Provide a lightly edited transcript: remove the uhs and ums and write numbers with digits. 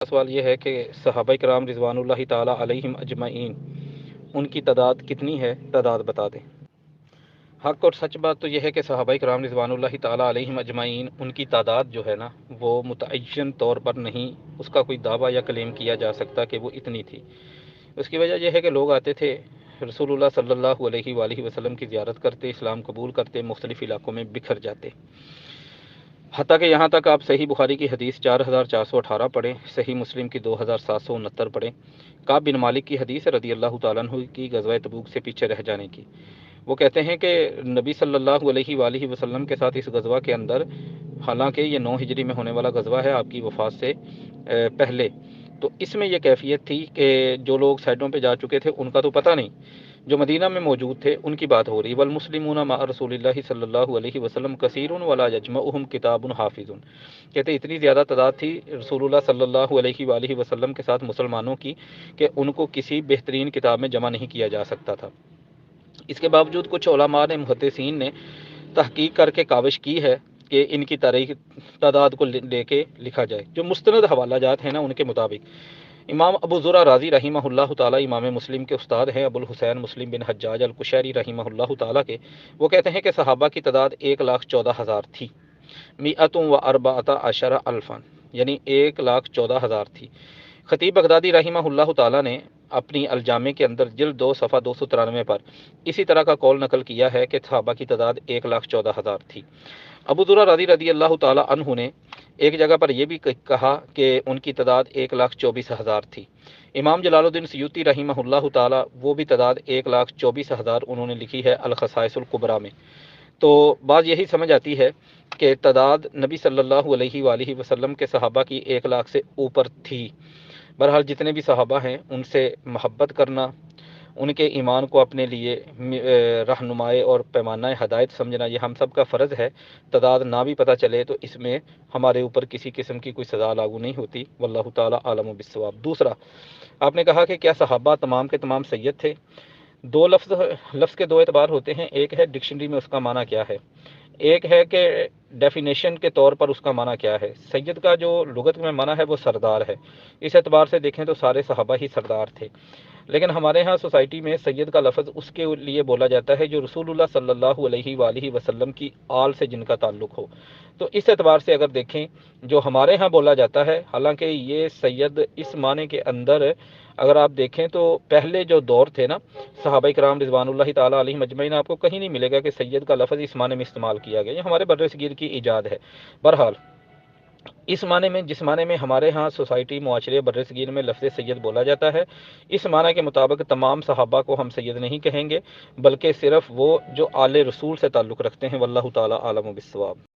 سوال یہ ہے کہ صحابہ کرام رضوان اللہ تعالیٰ علیہم اجمعین ان کی تعداد کتنی ہے؟ تعداد بتا دیں۔ حق اور سچ بات تو یہ ہے کہ صحابہ کرام رضوان اللہ تعالیٰ علیہم اجمعین ان کی تعداد جو ہے نا وہ متعین طور پر نہیں، اس کا کوئی دعویٰ یا کلیم کیا جا سکتا کہ وہ اتنی تھی۔ اس کی وجہ یہ ہے کہ لوگ آتے تھے، رسول اللہ صلی اللہ علیہ وآلہ وسلم کی زیارت کرتے، اسلام قبول کرتے، مختلف علاقوں میں بکھر جاتے، حتیٰ کہ یہاں تک آپ صحیح بخاری کی حدیث 4418 پڑھیں، صحیح مسلم کی 2769 پڑھیں، کعب بن مالک کی حدیث رضی اللہ تعالیٰ عنہ کی غزوہ تبوک سے پیچھے رہ جانے کی۔ وہ کہتے ہیں کہ نبی صلی اللہ علیہ وآلہ وسلم کے ساتھ اس غزوہ کے اندر، حالانکہ یہ 9 ہجری میں ہونے والا غزوہ ہے آپ کی وفات سے پہلے، تو اس میں یہ کیفیت تھی کہ جو لوگ سائڈوں پہ جا چکے تھے ان کا تو پتہ نہیں، جو مدینہ میں موجود تھے ان کی بات ہو رہی۔ والمسلمون مع رسول اللہ صلی اللہ علیہ وسلم کثیر ولا یجمعهم کتاب حافظ، کہتے اتنی زیادہ تعداد تھی رسول اللہ صلی اللہ علیہ وآلہ وسلم کے ساتھ مسلمانوں کی کہ ان کو کسی بہترین کتاب میں جمع نہیں کیا جا سکتا تھا۔ اس کے باوجود کچھ علماء نے، محدثین نے تحقیق کر کے کاوش کی ہے کہ ان کی تاریخ تعداد کو لے کے لکھا جائے۔ جو مستند حوالہ جات ہیں نا ان کے مطابق امام ابو زرع رازی رحمہ اللہ تعالی امام مسلم کے استاد ہیں، ابو الحسین مسلم بن حجاج القشیری رحمہ اللہ تعالی کے، وہ کہتے ہیں کہ صحابہ کی تعداد 1,14,000 تھی، 114 الفا، یعنی 1,14,000 تھی۔ خطیب بغدادی رحمہ اللہ تعالی نے اپنی الجامع کے اندر جلد 2 صفحہ 293 پر اسی طرح کا قول نقل کیا ہے کہ صحابہ کی تعداد 1,14,000 تھی۔ ابو ذرہ رضی اللہ تعالی عنہ نے ایک جگہ پر یہ بھی کہا کہ ان کی تعداد 1,24,000 تھی۔ امام جلال الدین سیوطی رحمہ اللہ تعالی وہ بھی تعداد 1,24,000 انہوں نے لکھی ہے الخصائص الکبریٰ میں۔ تو بات یہی سمجھ آتی ہے کہ تعداد نبی صلی اللہ علیہ وآلہ وسلم کے صحابہ کی 1,00,000 سے اوپر تھی۔ بہرحال جتنے بھی صحابہ ہیں ان سے محبت کرنا، ان کے ایمان کو اپنے لیے رہنمائے اور پیمانہ ہدایت سمجھنا یہ ہم سب کا فرض ہے۔ تعداد نہ بھی پتہ چلے تو اس میں ہمارے اوپر کسی قسم کی کوئی سزا لاگو نہیں ہوتی، واللہ تعالی عالم بالصواب۔ دوسرا، آپ نے کہا کہ کیا صحابہ تمام کے تمام سید تھے؟ دو لفظ کے 2 اعتبار ہوتے ہیں، ایک ہے ڈکشنری میں اس کا معنی کیا ہے، ایک ہے کہ ڈیفینیشن کے طور پر اس کا معنی کیا ہے۔ سید کا جو لغت میں معنی ہے وہ سردار ہے، اس اعتبار سے دیکھیں تو سارے صحابہ ہی سردار تھے، لیکن ہمارے ہاں سوسائٹی میں سید کا لفظ اس کے لیے بولا جاتا ہے جو رسول اللہ صلی اللہ علیہ وآلہ وسلم کی آل سے جن کا تعلق ہو۔ تو اس اعتبار سے اگر دیکھیں جو ہمارے ہاں بولا جاتا ہے، حالانکہ یہ سید اس معنی کے اندر اگر آپ دیکھیں تو پہلے جو دور تھے نا صحابہ کرام رضوان اللہ تعالیٰ علیہم اجمعین، آپ کو کہیں نہیں ملے گا کہ سید کا لفظ اس معنی میں استعمال کیا گیا، یہ ہمارے بر صغیر کی ایجاد ہے۔ بہرحال اس معنی میں، جس معنی میں ہمارے ہاں سوسائٹی معاشرے بر صغیر میں لفظ سید بولا جاتا ہے، اس معنی کے مطابق تمام صحابہ کو ہم سید نہیں کہیں گے، بلکہ صرف وہ جو آل رسول سے تعلق رکھتے ہیں، واللہ تعالی عالم بالصواب۔